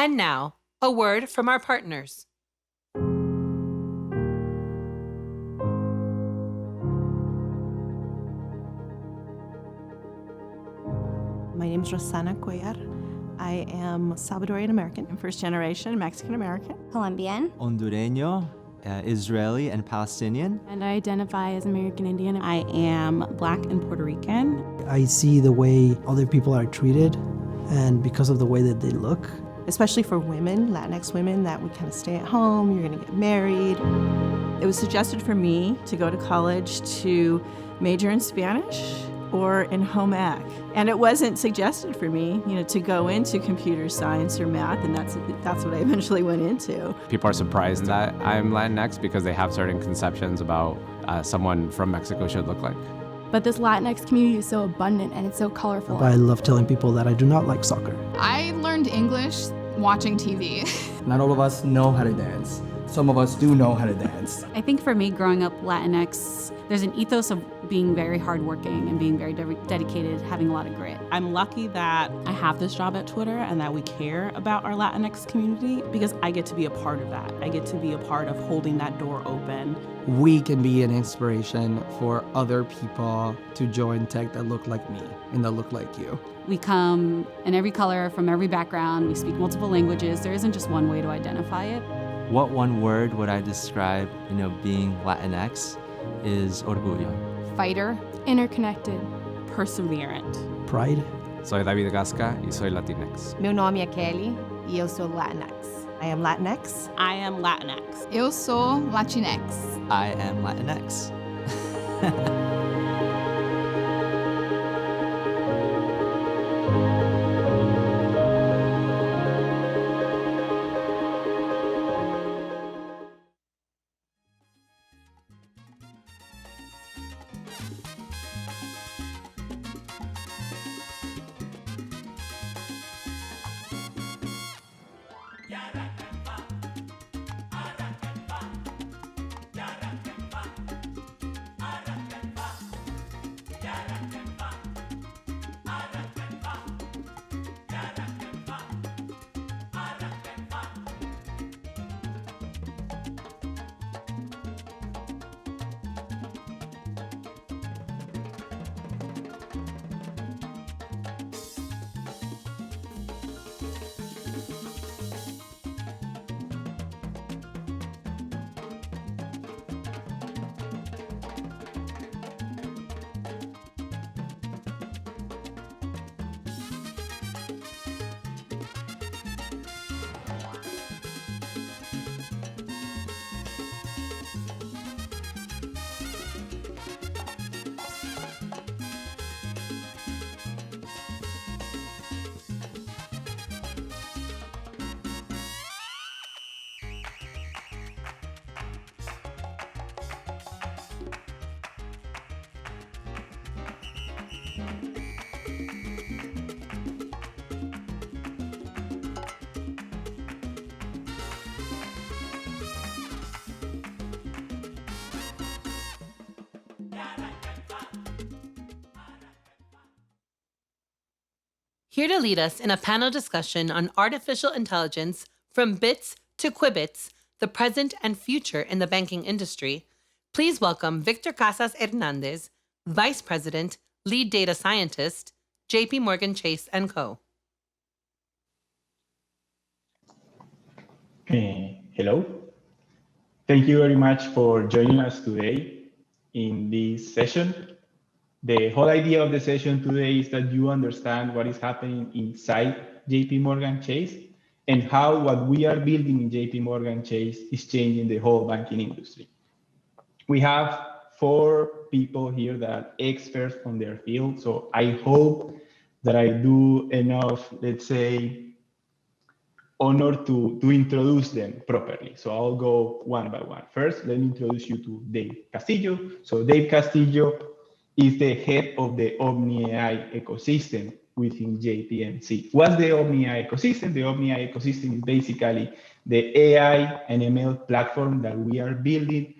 And now, a word from our partners. My name is Rosana Cuellar. I am Salvadorian American. I'm first generation Mexican American. Colombian. Hondureño, Israeli, and Palestinian. And I identify as American Indian. I am Black and Puerto Rican. I see the way other people are treated, and because of the way that they look. Especially for women, Latinx women, that we kind of stay at home, you're going to get married. It was suggested for me to go to college to major in Spanish or in home ec. And it wasn't suggested for me, to go into computer science or math, and that's what I eventually went into. People are surprised that I'm Latinx because they have certain conceptions about someone from Mexico should look like. But this Latinx community is so abundant and it's so colorful. I love telling people that I do not like soccer. I learned English watching TV. Not all of us know how to dance. Some of us do know how to dance. I think for me, growing up Latinx, there's an ethos of being very hardworking and being very dedicated, having a lot of grit. I'm lucky that I have this job at Twitter and that we care about our Latinx community because I get to be a part of that. I get to be a part of holding that door open. We can be an inspiration for other people to join tech that look like me and that look like you. We come in every color, from every background. We speak multiple languages. There isn't just one way to identify it. What one word would I describe, being Latinx is orgullo. Fighter. Interconnected. Perseverant. Pride. Soy David Gasca y soy Latinx. Meu nome é Kelly e eu sou Latinx. I am Latinx. I am Latinx. Eu sou Latinx. I am Latinx. Here to lead us in a panel discussion on artificial intelligence from bits to qubits, the present and future in the banking industry, please welcome Victor Casas Hernandez, Vice President, Lead Data Scientist, JPMorgan Chase & Co. Hello. Thank you very much for joining us today in this session. The whole idea of the session today is that you understand what is happening inside JPMorgan Chase and how what we are building in JPMorgan Chase is changing the whole banking industry. We have 4 people here that are experts on their field, so I hope that I do enough, let's say, honor to introduce them properly. So I'll go one by one. First, let me introduce you to Dave Castillo. So Dave Castillo is the head of the OmniAI ecosystem within JPMC. What's the OmniAI ecosystem? The OmniAI ecosystem is basically the AI and ML platform that we are building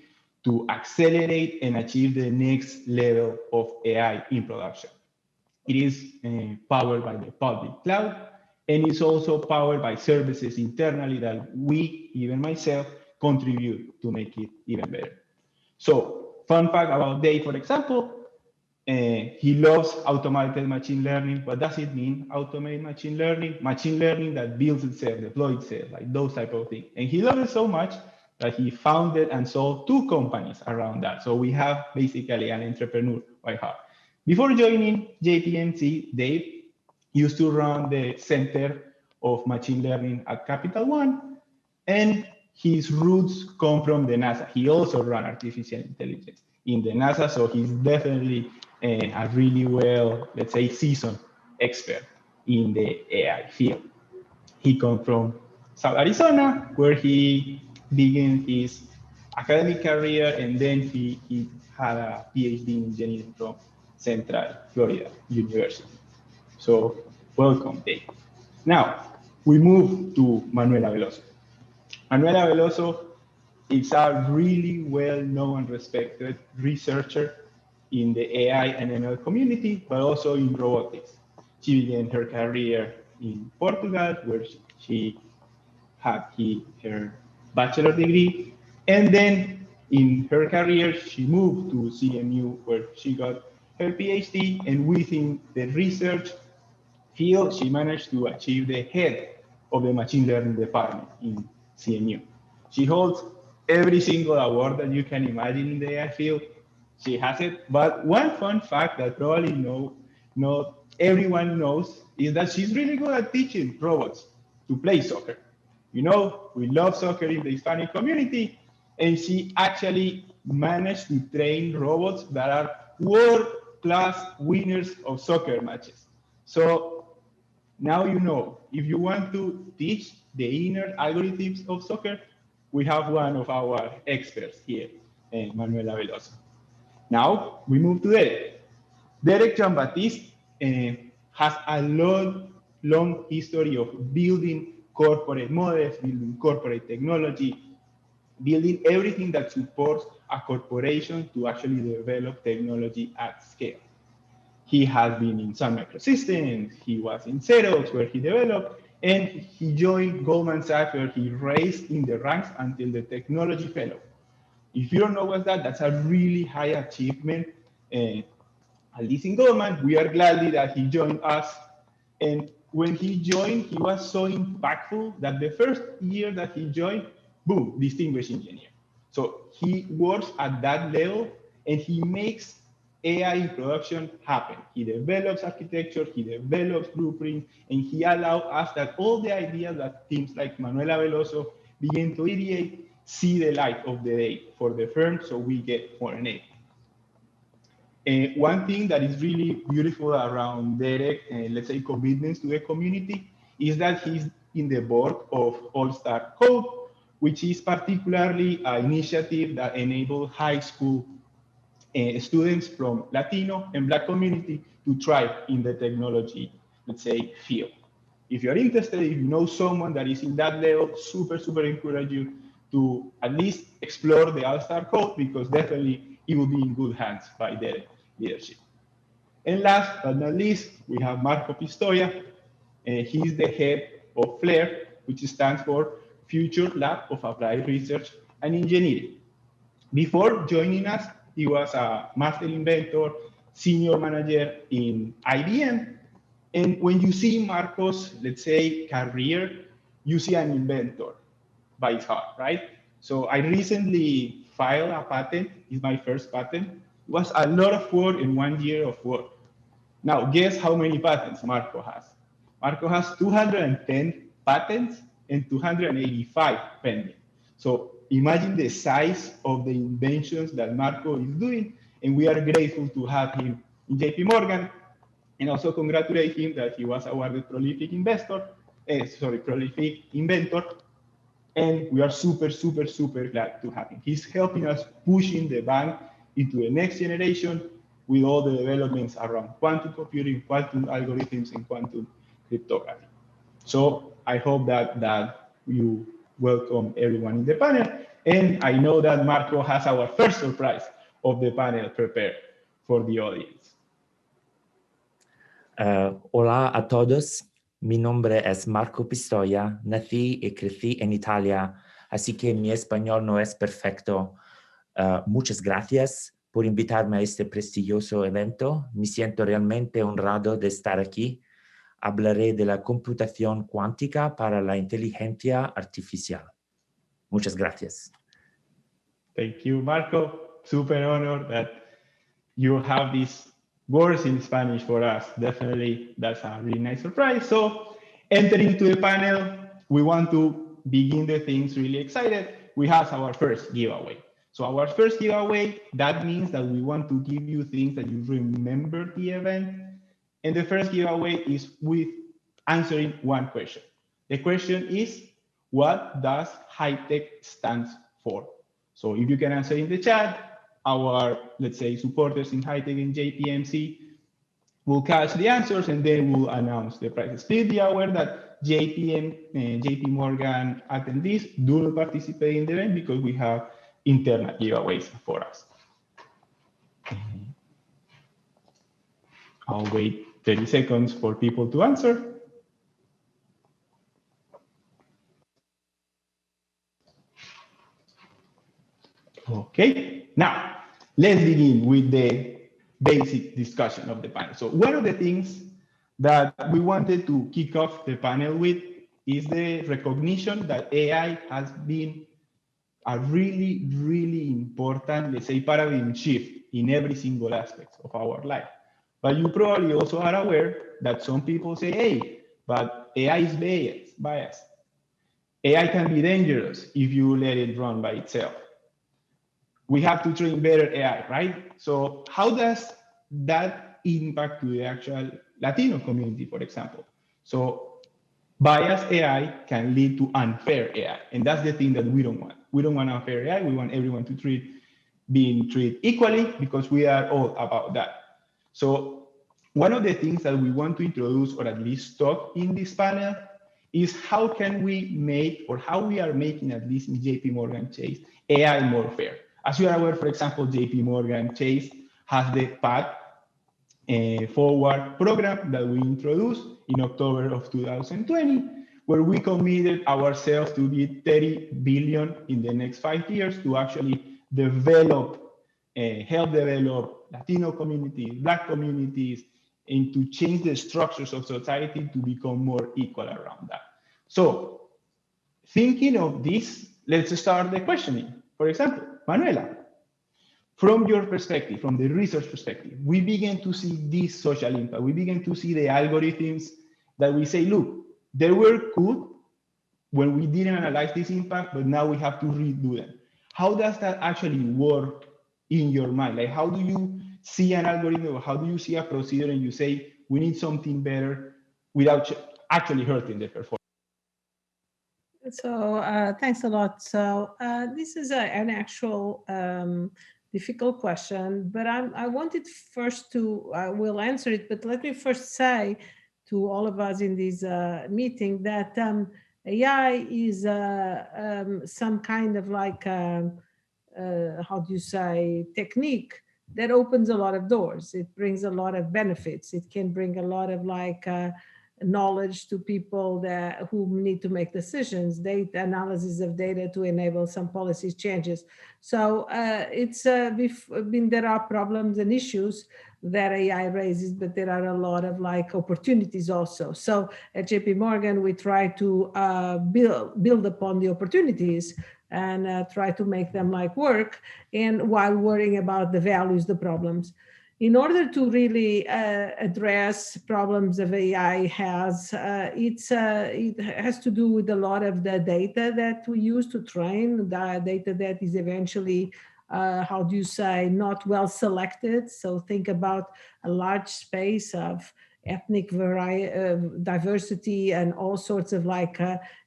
to accelerate and achieve the next level of AI in production. It is powered by the public cloud, And it's also powered by services internally that we, even myself, contribute to make it even better. So, fun fact about Dave, for example, he loves automated machine learning. What does it mean, automated machine learning? Machine learning that builds itself, deploys itself, like those type of things. And he loves it so much that he founded and sold 2 companies around that. So we have basically an entrepreneur by heart. Before joining JPMC, Dave used to run the Center of Machine Learning at Capital One, and his roots come from the NASA. He also ran artificial intelligence in the NASA, so he's definitely a really well, let's say, seasoned expert in the AI field. He comes from South Arizona, where he began his academic career, and then he had a PhD in engineering from Central Florida University. So welcome, Dave. Now, we move to Manuela Veloso. Manuela Veloso is a really well-known and respected researcher in the AI and ML community, but also in robotics. She began her career in Portugal, where she had her bachelor degree. And then in her career, she moved to CMU, where she got her PhD. And within the research field, she managed to achieve the head of the machine learning department in CMU. She holds every single award that you can imagine in the AI field. She has it. But one fun fact that probably not everyone knows is that she's really good at teaching robots to play soccer. You know, we love soccer in the Hispanic community, and she actually managed to train robots that are world-class winners of soccer matches. So now you know, if you want to teach the inner algorithms of soccer, we have one of our experts here, Manuela Veloso. Now we move to Derek. Derek-Jean Baptiste has a long history of building corporate models, building corporate technology, building everything that supports a corporation to actually develop technology at scale. He has been in Sun Microsystems, he was in Xerox, where he developed, and he joined Goldman Sachs, where he raised in the ranks until the technology fellow. If you don't know what's that, that's a really high achievement. At least in Goldman, we are glad that he joined us. And when he joined, he was so impactful that the first year that he joined, boom, distinguished engineer. So he works at that level, and he makes AI in production happen. He develops architecture, he develops blueprints, and he allows us that all the ideas that teams like Manuela Veloso begin to ideate see the light of the day for the firm, so we get more enabled. One thing that is really beautiful around Derek, let's say, commitments to the community, is that he's in the board of All-Star Code, which is particularly an initiative that enables high school students from Latino and Black community to thrive in the technology, let's say, field. If you're interested, if you know someone that is in that level, super encourage you to at least explore the All-Star Code, because definitely it will be in good hands by their leadership. And last but not least, we have Marco Pistoia. He's the head of FLAIR, which stands for Future Lab of Applied Research and Engineering. Before joining us, he was a master inventor, senior manager in IBM. And when you see Marco's, let's say, career, you see an inventor by his heart, right? So I recently filed a patent. It's my first patent. It was a lot of work in 1 year of work. Now, guess how many patents Marco has? Marco has 210 patents and 285 pending. So imagine the size of the inventions that Marco is doing, and we are grateful to have him in JP Morgan, and also congratulate him that he was awarded prolific inventor, and we are super glad to have him. He's helping us pushing the bank into the next generation with all the developments around quantum computing, quantum algorithms, and quantum cryptography. So I hope that you welcome everyone in the panel. And I know that Marco has our first surprise of the panel prepared for the audience. Hola a todos. Mi nombre es Marco Pistoia, nací y crecí en Italia, así que mi español no es perfecto. Muchas gracias por invitarme a este prestigioso evento. Me siento realmente honrado de estar aquí. Hablaré de la computación cuántica para la inteligencia artificial. Muchas gracias. Thank you, Marco. Super honored that you have these words in Spanish for us. Definitely, that's a really nice surprise. So, entering to the panel, we want to begin the things really excited. We have our first giveaway. So our first giveaway, that means that we want to give you things that you remember the event. And the first giveaway is with answering one question. The question is, what does high-tech stands for? So if you can answer in the chat, our, let's say, supporters in high-tech and JPMC will catch the answers and then we'll announce the prizes. Please be aware that JP Morgan attendees do not participate in the event because we have internal giveaways for us. I'll wait 30 seconds for people to answer. Okay, now let's begin with the basic discussion of the panel. So one of the things that we wanted to kick off the panel with is the recognition that AI has been a really, really important, let's say, paradigm shift in every single aspect of our life. But you probably also are aware that some people say, hey, but AI is biased. AI can be dangerous if you let it run by itself. We have to train better AI, right? So how does that impact to the actual Latino community, for example? So biased AI can lead to unfair AI, and that's the thing that we don't want. We don't want unfair AI. We want everyone to being treated equally because we are all about that. So one of the things that we want to introduce, or at least talk in this panel, is how can we make, or how we are making, at least in JP Morgan Chase, AI more fair. As you are aware, for example, JP Morgan Chase has the Path Forward program that we introduced in October of 2020, where we committed ourselves to be 30 billion in the next 5 years to actually develop, help develop Latino communities, Black communities, and to change the structures of society to become more equal around that. So thinking of this, let's start the questioning. For example, Manuela, from your perspective, from the research perspective, we begin to see this social impact. We begin to see the algorithms that we say, look, they were good when we didn't analyze this impact, but now we have to redo them. How does that actually work in your mind? Like, how do you see an algorithm, or how do you see a procedure and you say, we need something better without actually hurting the performance? So thanks a lot. So this is an actual difficult question, but I wanted first to, we'll answer it, but let me first say to all of us in this meeting that AI is some kind of like, how do you say, technique that opens a lot of doors. It brings a lot of benefits. It can bring a lot of like knowledge to people who need to make decisions, data analysis of data to enable some policy changes. So there are problems and issues that AI raises, but there are a lot of like opportunities also. So at JP Morgan, we try to build upon the opportunities and try to make them like work, and while worrying about the values, the problems. In order to really address problems of AI it has to do with a lot of the data that we use to train, the data that is eventually, how do you say, not well selected. So think about a large space of ethnic diversity and all sorts of like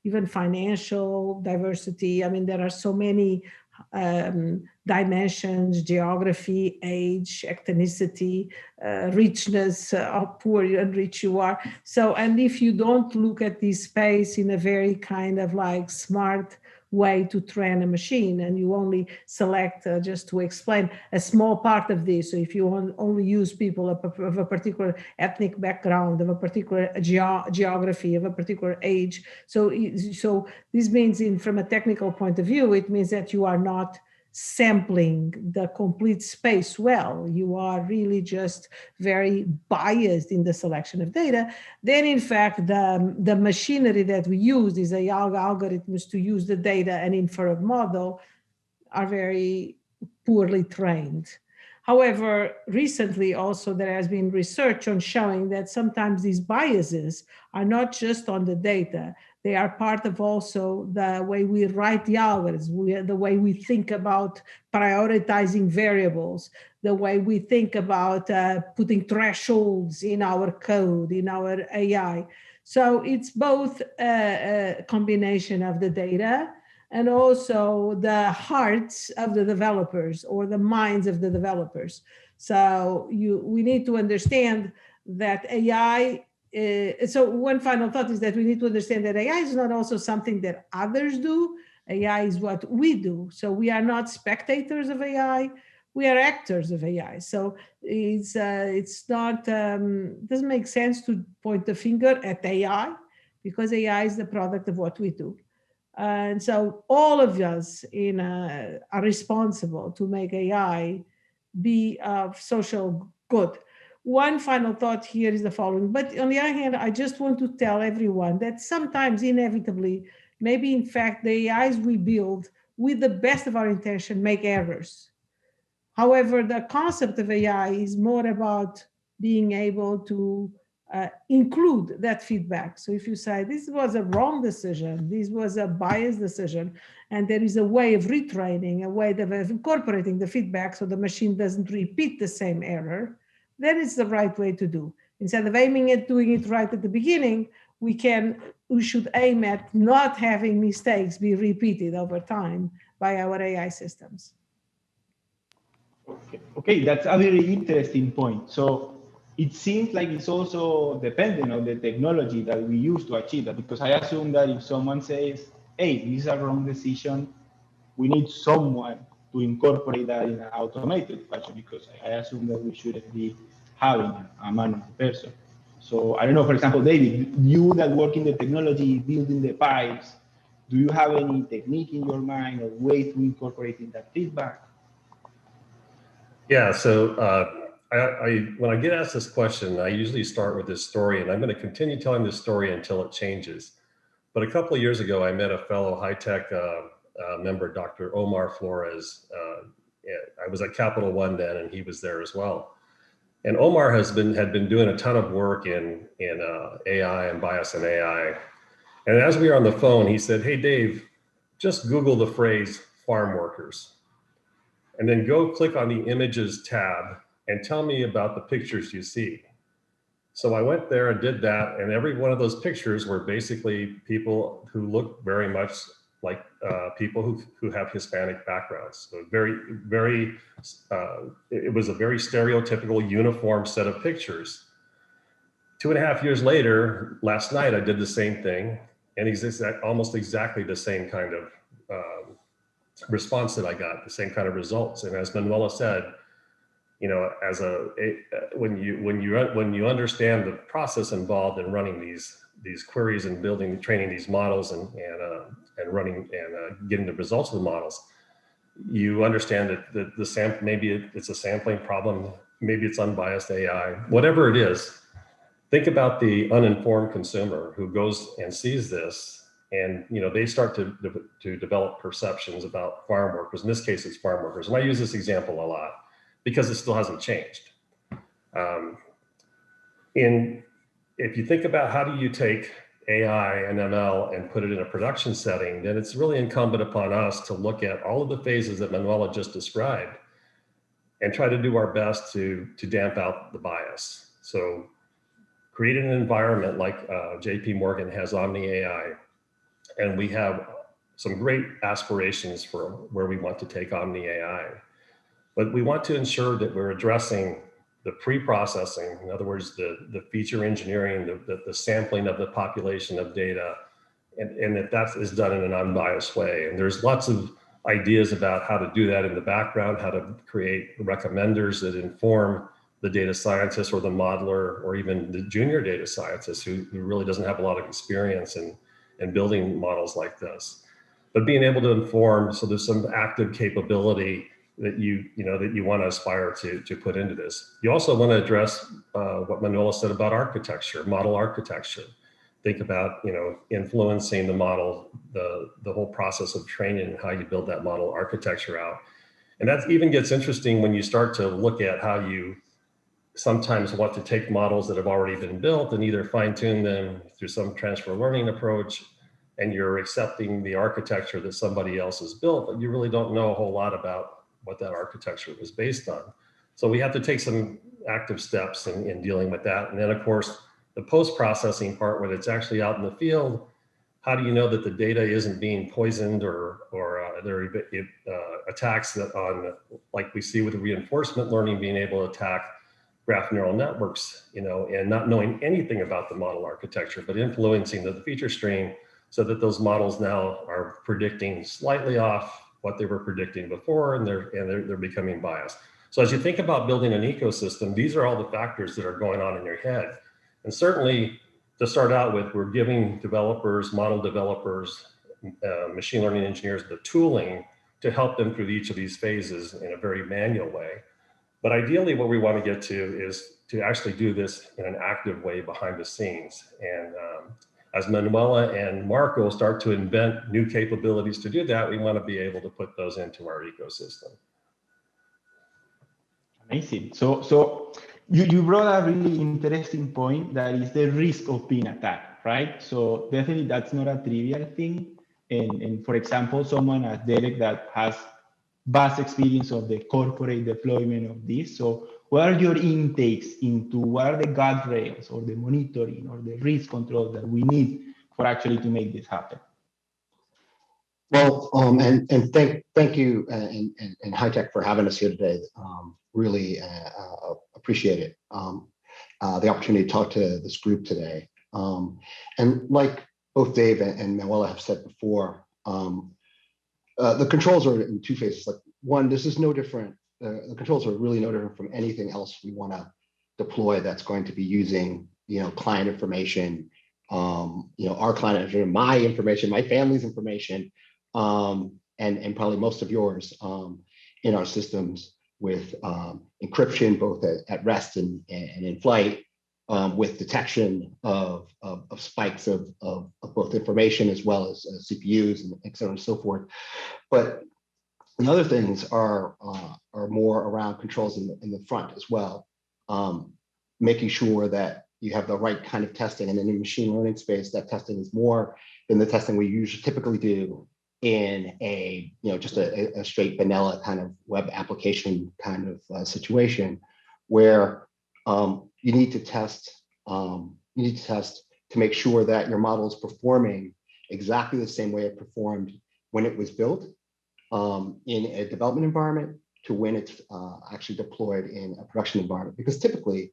even financial diversity. I mean, there are so many dimensions, geography, age, ethnicity, richness, how poor and rich you are. So, and if you don't look at this space in a very kind of like smart way to train a machine, and you only select, just to explain, a small part of this. So if you only use people of a particular ethnic background, of a particular geography, of a particular age. So this means, from a technical point of view, it means that you are not sampling the complete space well. You are really just very biased in the selection of data. Then, in fact, the machinery that we use, these algorithms to use the data and infer a model, are very poorly trained. However, recently also there has been research on showing that sometimes these biases are not just on the data, they are part of also the way we write the algorithms, the way we think about prioritizing variables, the way we think about putting thresholds in our code, in our AI. So it's both a combination of the data and also the hearts of the developers or the minds of the developers. So we need to understand that AI, so one final thought is that we need to understand that AI is not also something that others do. AI is what we do. So we are not spectators of AI, we are actors of AI. So it's not, doesn't make sense to point the finger at AI, because AI is the product of what we do. And so all of us are responsible to make AI be of social good. One final thought here is the following. But on the other hand, I just want to tell everyone that sometimes, inevitably, maybe in fact, the AIs we build with the best of our intention make errors. However, the concept of AI is more about being able to include that feedback. So if you say, this was a wrong decision, this was a biased decision, and there is a way of retraining, a way of incorporating the feedback so the machine doesn't repeat the same error, that is the right way to do. Instead of aiming at doing it right at the beginning, we should aim at not having mistakes be repeated over time by our AI systems. Okay, that's a very interesting point. So it seems like it's also dependent on the technology that we use to achieve that, because I assume that if someone says, hey, this is a wrong decision, we need someone to incorporate that in an automated fashion, because I assume that we shouldn't be having a manual person. So I don't know, for example, David, you that work in the technology, building the pipes, do you have any technique in your mind or way to incorporate in that feedback? Yeah, so when I get asked this question, I usually start with this story, and I'm going to continue telling this story until it changes. But a couple of years ago, I met a fellow high-tech member, Dr. Omar Flores. I was at Capital One then, and he was there as well. And Omar had been doing a ton of work in AI and bias in AI. And as we were on the phone, he said, hey, Dave, just Google the phrase farm workers. And then go click on the images tab and tell me about the pictures you see. So I went there and did that. And every one of those pictures were basically people who look very much like people who have Hispanic backgrounds. So it was a very stereotypical uniform set of pictures. 2.5 years later, last night, I did the same thing, and almost exactly the same kind of response that I got, the same kind of results. And as Manuela said, you know, when you understand the process involved in running these queries and training these models and running and getting the results of the models, you understand that maybe it's a sampling problem, maybe it's unbiased AI, whatever it is. Think about the uninformed consumer who goes and sees this, and they start to develop perceptions about farm workers. In this case, it's farm workers, and I use this example a lot because it still hasn't changed. If you think about how do you take AI and ML and put it in a production setting, then it's really incumbent upon us to look at all of the phases that Manuela just described and try to do our best to damp out the bias. So create an environment like JP Morgan has OmniAI, and we have some great aspirations for where we want to take OmniAI. But we want to ensure that we're addressing the pre-processing, in other words, the feature engineering, the sampling of the population of data, and that is done in an unbiased way. And there's lots of ideas about how to do that in the background, how to create recommenders that inform the data scientist or the modeler or even the junior data scientist who really doesn't have a lot of experience in building models like this. But being able to inform, so there's some active capability that you want to aspire to put into this. You also want to address what Manuela said about architecture, model architecture. Think about influencing the model, the whole process of training and how you build that model architecture out. And that even gets interesting when you start to look at how you sometimes want to take models that have already been built and either fine tune them through some transfer learning approach, and you're accepting the architecture that somebody else has built, but you really don't know a whole lot about what that architecture was based on. So we have to take some active steps in dealing with that. And then of course, the post-processing part when it's actually out in the field, how do you know that the data isn't being poisoned or there are attacks that on, like we see with the reinforcement learning, being able to attack graph neural networks, and not knowing anything about the model architecture, but influencing the feature stream so that those models now are predicting slightly off what they were predicting before, and they're becoming biased. So as you think about building an ecosystem, these are all the factors that are going on in your head. And certainly to start out with, we're giving developers, model developers, machine learning engineers, the tooling to help them through each of these phases in a very manual way. But ideally what we want to get to is to actually do this in an active way behind the scenes. And as Manuela and Marco start to invent new capabilities to do that, we want to be able to put those into our ecosystem. Amazing. So you brought a really interesting point, that is the risk of being attacked, right? So definitely that's not a trivial thing. And for example, someone as Derek that has vast experience of the corporate deployment of this. So what are your intakes into what are the guardrails or the monitoring or the risk control that we need for actually to make this happen? Well, and thank you and High Tech for having us here today. Really appreciate it. The opportunity to talk to this group today. And like both Dave and Manuela have said before, the controls are in two phases. Like one, this is no different. The controls are really no different from anything else we want to deploy that's going to be using, client information, our client information, my information, my family's information, and probably most of yours in our systems with encryption, both at rest and in flight, with detection of spikes of both information as well as CPUs and et cetera and so forth. But the other things are more around controls in the front as well, making sure that you have the right kind of testing. And in the machine learning space, that testing is more than the testing we usually typically do in a just a straight vanilla kind of web application kind of situation, where you need to test to make sure that your model is performing exactly the same way it performed when it was built in a development environment to when it's actually deployed in a production environment. Because typically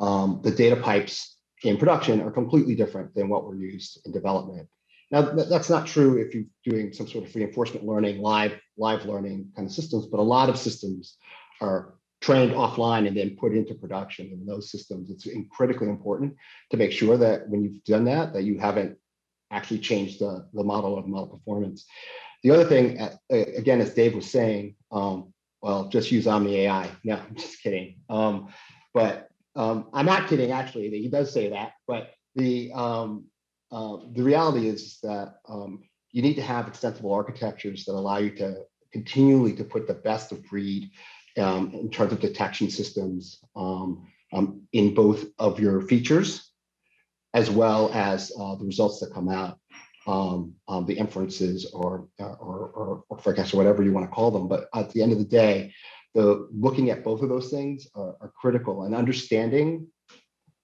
the data pipes in production are completely different than what were used in development. Now, that's not true if you're doing some sort of reinforcement learning, live learning kind of systems, but a lot of systems are trained offline and then put into production. And in those systems, it's critically important to make sure that when you've done that, that you haven't actually changed the model of model performance. The other thing, again, as Dave was saying, well, just use OmniAI. No, I'm just kidding. But I'm not kidding, actually. He does say that. But the reality is that you need to have extensible architectures that allow you to continually to put the best of breed in terms of detection systems in both of your features, as well as the results that come out, the inferences or forecasts or whatever you want to call them. But at the end of the day, looking at both of those things are critical, and understanding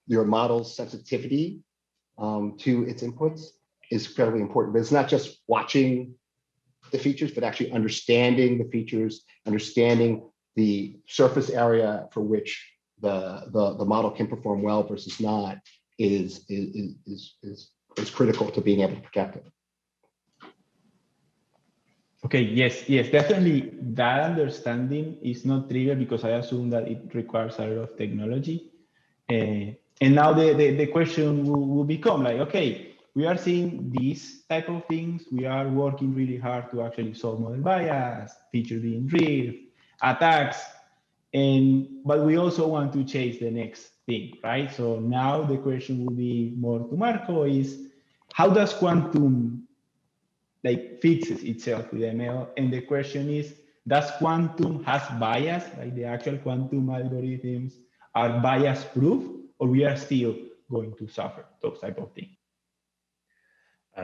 your model's sensitivity to its inputs is incredibly important. But it's not just watching the features, but actually understanding the features, understanding the surface area for which the model can perform well versus not is critical to being able to protect it. Okay, yes, definitely that understanding is not triggered because I assume that it requires a lot of technology. And now the question will become like, okay, we are seeing these type of things. We are working really hard to actually solve model bias, feature being drift, attacks, but we also want to chase the next thing, right? So now the question will be more to Marco is, how does quantum like fixes itself with ML? And the question is, does quantum has bias, like the actual quantum algorithms are bias proof, or we are still going to suffer those type of things?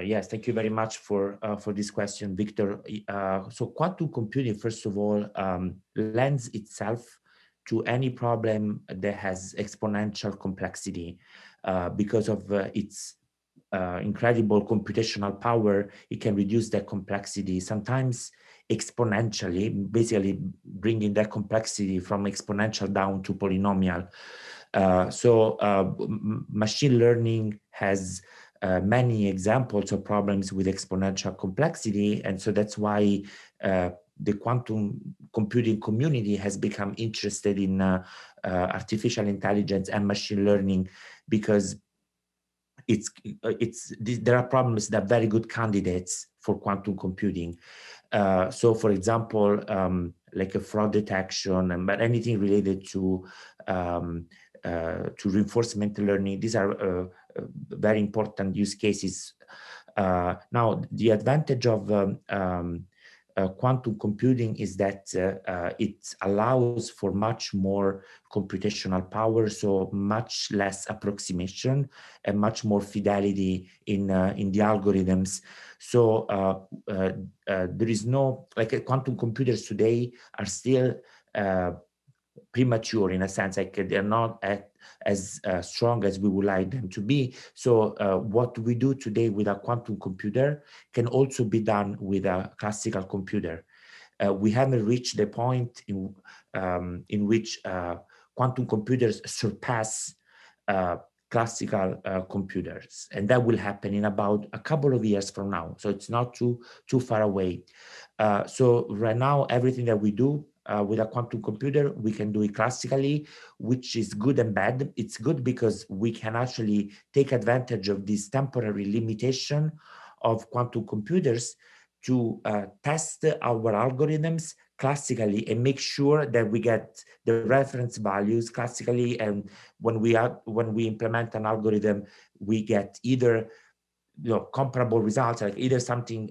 Yes, thank you very much for this question, Victor. So quantum computing, first of all, lends itself to any problem that has exponential complexity because of its incredible computational power. It can reduce that complexity, sometimes exponentially, basically bringing that complexity from exponential down to polynomial. Machine learning has many examples of problems with exponential complexity, and so that's why the quantum computing community has become interested in artificial intelligence and machine learning, because there are problems that are very good candidates for quantum computing. So, for example, like a fraud detection, but anything related to reinforcement learning, these are very important use cases. Now, the advantage of quantum computing is that it allows for much more computational power, so much less approximation and much more fidelity in the algorithms. So there is no, like, quantum computers today are still premature in a sense, like they're not as strong as we would like them to be. So what we do today with a quantum computer can also be done with a classical computer. We haven't reached the point in which quantum computers surpass classical computers, and that will happen in about a couple of years from now. So it's not too far away. So right now, everything that we do with a quantum computer, we can do it classically, which is good and bad. It's good because we can actually take advantage of this temporary limitation of quantum computers to test our algorithms classically and make sure that we get the reference values classically. And when we implement an algorithm, we get either comparable results, like either something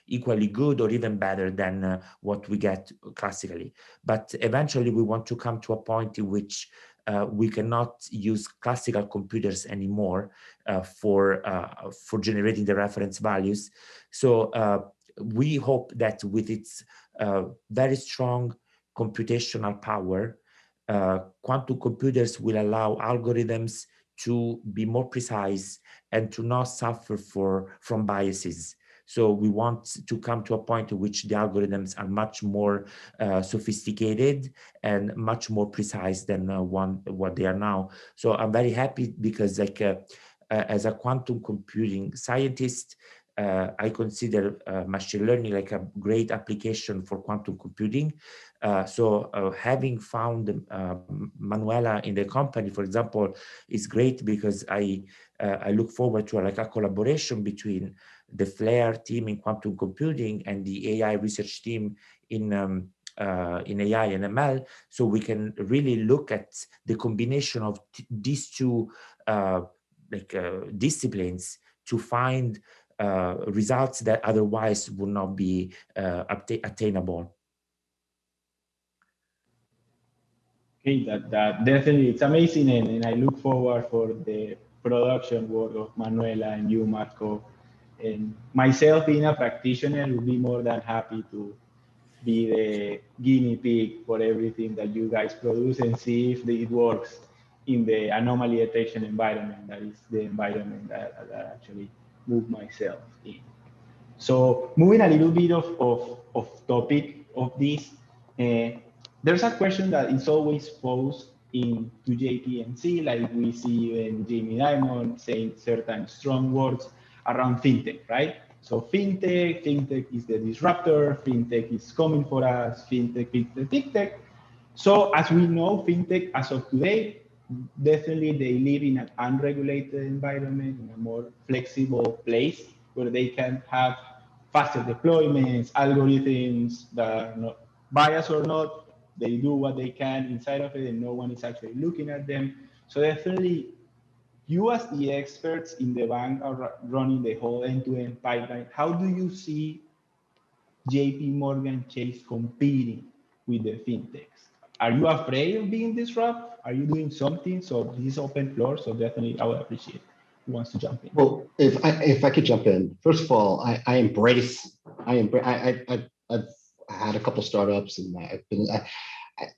equally good or even better than what we get classically. But eventually we want to come to a point in which we cannot use classical computers anymore for generating the reference values. So we hope that with its very strong computational power, quantum computers will allow algorithms to be more precise and to not suffer from biases. So we want to come to a point in which the algorithms are much more sophisticated and much more precise than what they are now. So I'm very happy because, like, as a quantum computing scientist, I consider machine learning like a great application for quantum computing. So having found Manuela in the company, for example, is great because I look forward to a collaboration between the FLAIR team in quantum computing and the AI research team in AI and ML, so we can really look at the combination of these two disciplines to find results that otherwise would not be attainable. Okay, that definitely, it's amazing, and I look forward for the production work of Manuela and you, Marco. And myself, being a practitioner, would be more than happy to be the guinea pig for everything that you guys produce and see if it works in the anomaly detection environment. That is the environment that I actually move myself in. So moving a little bit of topic of this, there's a question that is always posed into JPMC, like we see even Jamie Dimon saying certain strong words around fintech, right? So fintech is the disruptor, fintech is coming for us, fintech is the big tech. So as we know, fintech as of today, definitely they live in an unregulated environment, in a more flexible place where they can have faster deployments, algorithms that are not biased or not, they do what they can inside of it and no one is actually looking at them. So definitely you as the experts in the bank are running the whole end-to-end pipeline. How do you see JP Morgan Chase competing with the fintechs? Are you afraid of being disrupted? Are you doing something? So this is open floor, so definitely I would appreciate who wants to jump in. Well, if I could jump in, first of all, I've had a couple startups, and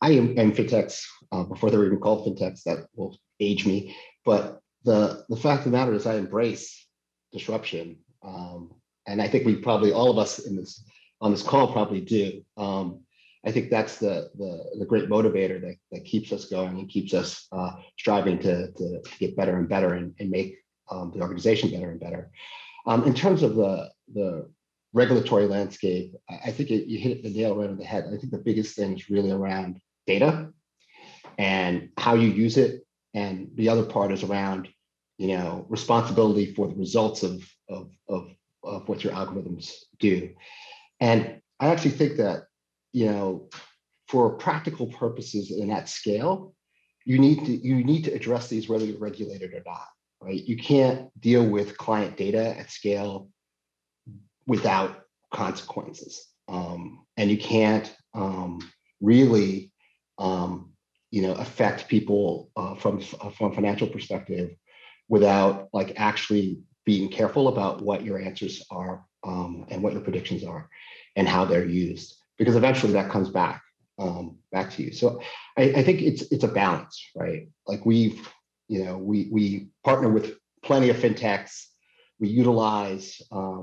I am fintechs before they were even called fintechs. That will age me, but the fact of the matter is I embrace disruption, and I think we probably, all of us on this call probably do. I think that's the great motivator that keeps us going and keeps us striving to get better and better and make the organization better and better. In terms of the regulatory landscape, I think you hit the nail right on the head. I think the biggest thing is really around data and how you use it, and the other part is around responsibility for the results of what your algorithms do. And I actually think that for practical purposes and at scale, you need to address these whether you're regulated or not. Right? You can't deal with client data at scale without consequences, and you can't really affect people from a financial perspective without actually being careful about what your answers are and what your predictions are and how they're used, because eventually that comes back to you. So I think it's a balance, right? Like we partner with plenty of fintechs. We utilize,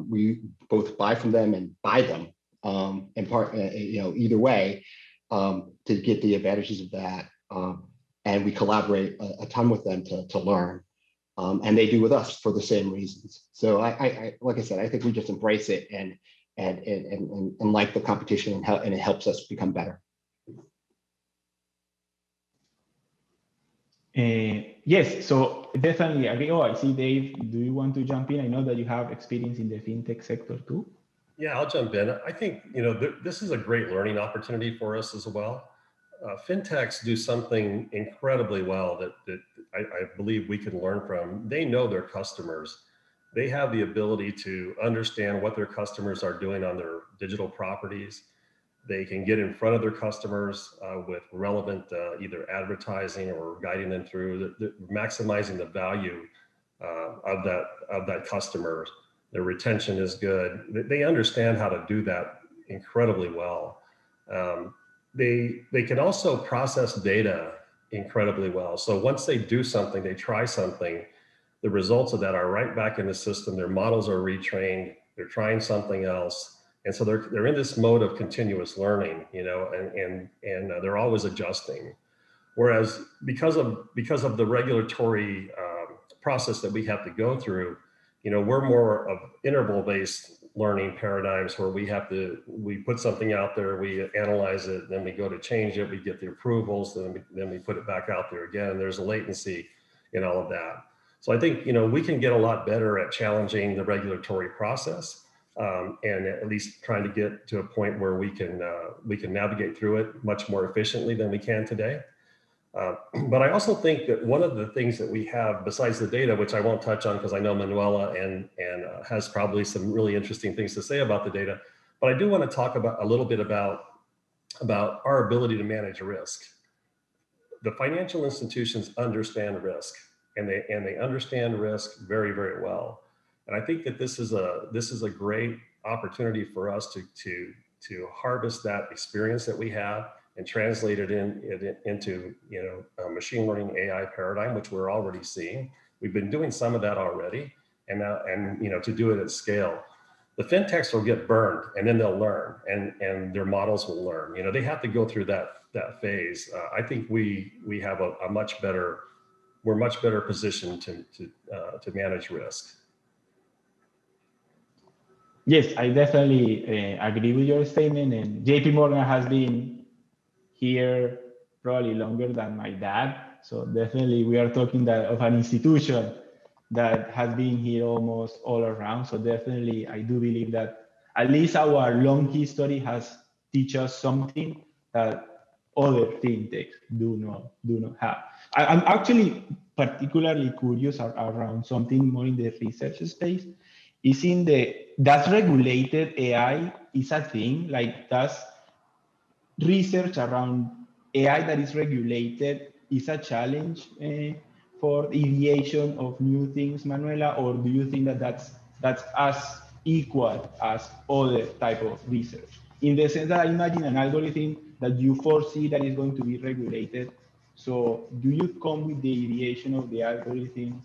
we both buy from them and buy them, either way, to get the advantages of that. And we collaborate a ton with them to learn, and they do with us for the same reasons. So I like I said, I think we just embrace it and like the competition, and it helps us become better. Yes, so definitely agree. Oh, I see Dave. Do you want to jump in? I know that you have experience in the fintech sector too. Yeah, I'll jump in. I think this is a great learning opportunity for us as well. Fintechs do something incredibly well that I believe we can learn from. They know their customers. They have the ability to understand what their customers are doing on their digital properties. They can get in front of their customers with relevant either advertising or guiding them through maximizing the value of that customer. Their retention is good. They understand how to do that incredibly well. They can also process data incredibly well. So once they do something, they try something, the results of that are right back in the system. Their models are retrained. They're trying something else. And so they're in this mode of continuous learning, and they're always adjusting. Whereas because of the regulatory process that we have to go through, we're more of interval-based learning paradigms where we put something out there, we analyze it, then we go to change it, we get the approvals, then we put it back out there again. There's a latency in all of that. So I think we can get a lot better at challenging the regulatory process. And at least trying to get to a point where we can navigate through it much more efficiently than we can today. But I also think that one of the things that we have besides the data, which I won't touch on because I know Manuela and has probably some really interesting things to say about the data, but I do want to talk about a little bit about our ability to manage risk. The financial institutions understand risk, and they understand risk very, very well. And I think that this is a great opportunity for us to harvest that experience that we have and translate it into a machine learning AI paradigm, which we're already seeing. We've been doing some of that already, and now to do it at scale. the fintechs will get burned and then they'll learn and their models will learn. You know, they have to go through that phase. I think we have a much better, we're much better positioned to manage risk. Yes, I definitely agree with your statement. And JP Morgan has been here probably longer than my dad. So definitely we are talking of an institution that has been here almost all around. So definitely I do believe that at least our long history has teach us something that other fintechs do not have. I'm actually particularly curious around something more in the research space. Is in does regulated AI is a thing? Like, does research around AI that is regulated is a challenge for ideation of new things, Manuela, or do you think that that's as equal as other type of research? In the sense that I imagine an algorithm that you foresee that is going to be regulated. So do you come with the ideation of the algorithms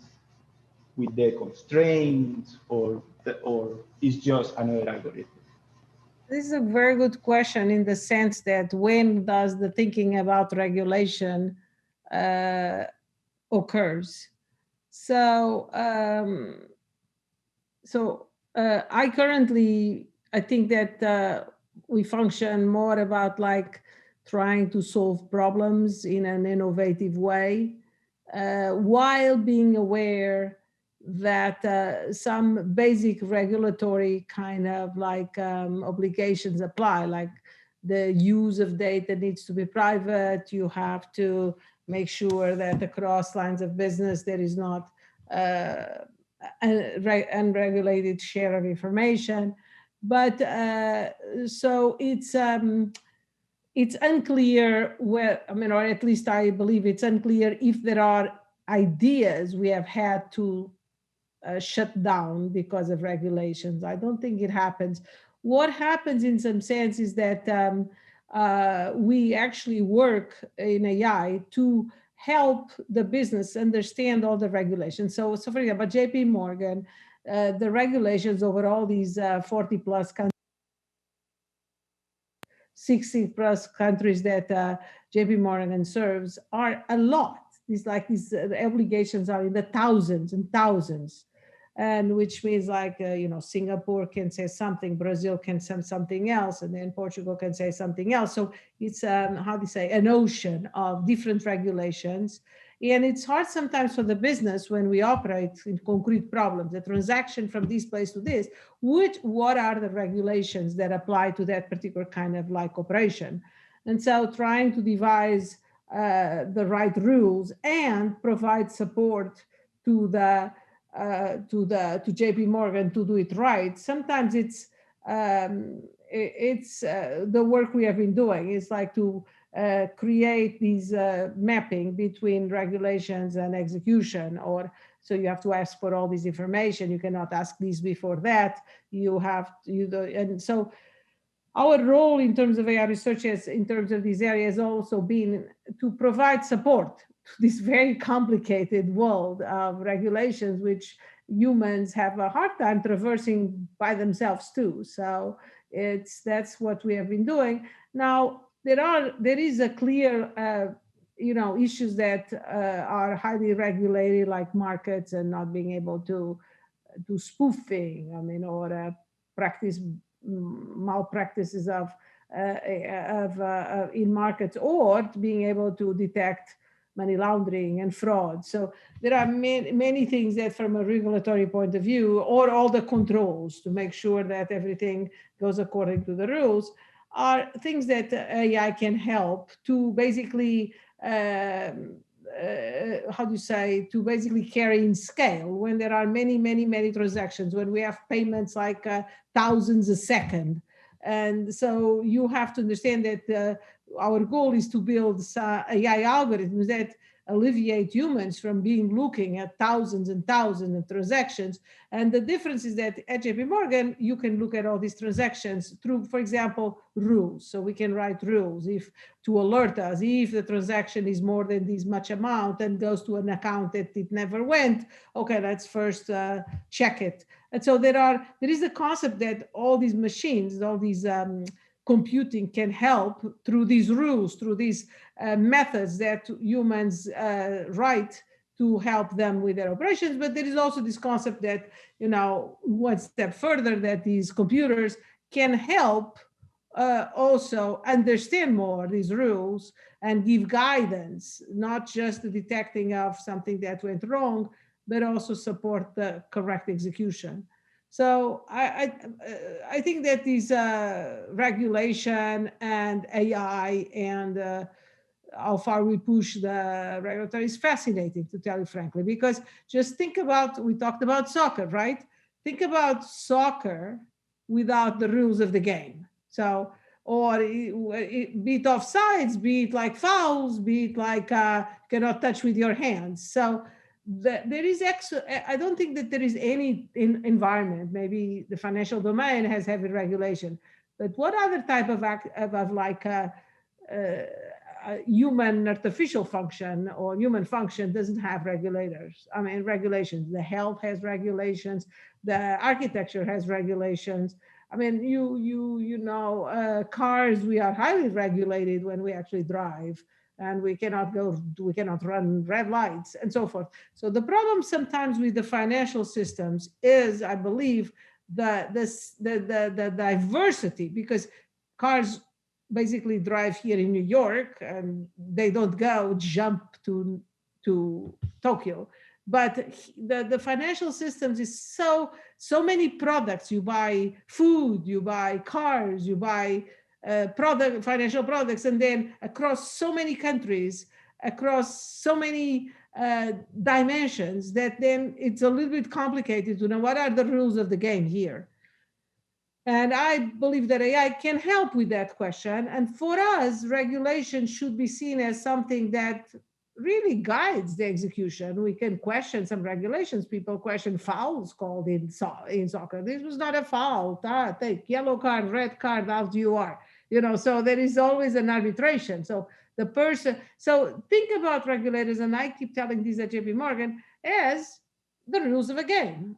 with the constraints, or is just another algorithm? This is a very good question in the sense that when does the thinking about regulation occurs? So, I think that we function more about like trying to solve problems in an innovative way, while being aware that some basic regulatory kind of like obligations apply, like the use of data needs to be private. You have to make sure that across lines of business there is not unregulated share of information. But so it's unclear where, I mean, or at least I believe it's unclear if there are ideas we have had to shut down because of regulations. I don't think it happens. What happens in some sense is that we actually work in AI to help the business understand all the regulations. So for example, JP Morgan, the regulations over all these 40 plus countries, 60 plus countries that JP Morgan serves are a lot. These obligations are in the thousands and thousands. And which means like, Singapore can say something, Brazil can say something else, and then Portugal can say something else. So it's, an ocean of different regulations. And it's hard sometimes for the business when we operate in concrete problems, the transaction from this place to this, what are the regulations that apply to that particular kind of like operation? And so trying to devise the right rules and provide support to JP Morgan to do it right. Sometimes it's the work we have been doing is like to create these mapping between regulations and execution, so you have to ask for all this information. You cannot ask this before that. And so our role in terms of AI research in terms of these areas also been to provide support to this very complicated world of regulations, which humans have a hard time traversing by themselves too. So that's what we have been doing. Now, there is a clear, issues that are highly regulated, like markets and not being able to do spoofing, or practice malpractices in markets, or being able to detect money laundering and fraud. So there are many things that from a regulatory point of view, or all the controls to make sure that everything goes according to the rules, are things that AI can help to basically, to basically carry in scale when there are many transactions, when we have payments like thousands a second. And so you have to understand that our goal is to build AI algorithms that alleviate humans from looking at thousands and thousands of transactions. And the difference is that at JP Morgan, you can look at all these transactions through, for example, rules. So we can write rules to alert us if the transaction is more than this much amount and goes to an account that it never went. Okay, let's first check it. And so there is the concept that all these machines, all these computing can help through these rules, through these methods that humans write to help them with their operations. But there is also this concept that, one step further, that these computers can help also understand more these rules and give guidance, not just the detecting of something that went wrong, but also support the correct execution. So I think that these regulation and AI and how far we push the regulatory is fascinating, to tell you frankly, because just think about, we talked about soccer, right? Think about soccer without the rules of the game. So, or be it offsides, be it like fouls, be it like cannot touch with your hands. So there is I don't think that there is any environment, maybe the financial domain has heavy regulation, but what other type of human artificial function or human function doesn't have regulations. The health has regulations, the architecture has regulations. I mean, cars, we are highly regulated when we actually drive, and we cannot run red lights and so forth. So the problem sometimes with the financial systems is, I believe, the diversity, because cars basically drive here in New York and they don't jump to Tokyo. But the financial systems is so many products. You buy food, you buy cars, you buy financial products, and then across so many countries, across so many dimensions, that then it's a little bit complicated to know what are the rules of the game here. And I believe that AI can help with that question. And for us, regulation should be seen as something that really guides the execution. We can question some regulations. People question fouls called in soccer. This was not a foul. Take yellow card, red card, out you are. So there is always an arbitration. So think about regulators, and I keep telling this at JP Morgan, as the rules of a game,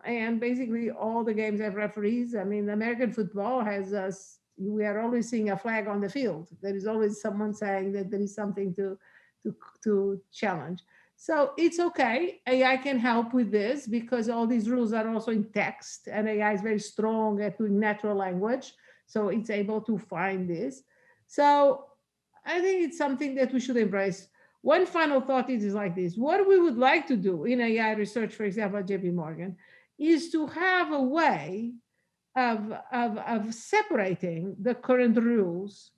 and basically all the games have referees. I mean, American football has we are always seeing a flag on the field. There is always someone saying that there is something to challenge. So it's okay. AI can help with this because all these rules are also in text, and AI is very strong at doing natural language. So it's able to find this. So I think it's something that we should embrace. One final thought is like this. What we would like to do in AI research, for example, at JP Morgan, is to have a way of separating the current rules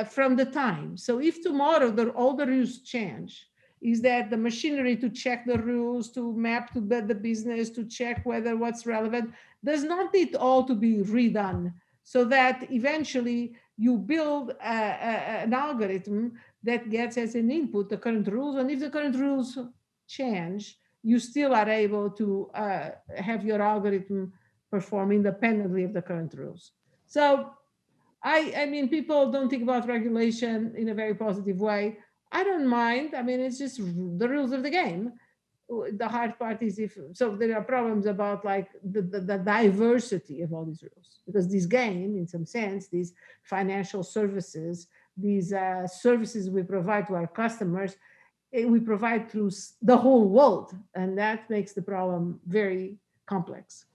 from the time. So if tomorrow all the rules change, is that the machinery to check the rules, to map to the business, to check whether what's relevant, does not need all to be redone, so that eventually you build an algorithm that gets as an input the current rules. And if the current rules change, you still are able to have your algorithm perform independently of the current rules. So I mean, people don't think about regulation in a very positive way. I don't mind. I mean, it's just the rules of the game. The hard part is so there are problems about like the diversity of all these rules, because this game, in some sense, these financial services, these services we provide to our customers, we provide through the whole world, and that makes the problem very complex.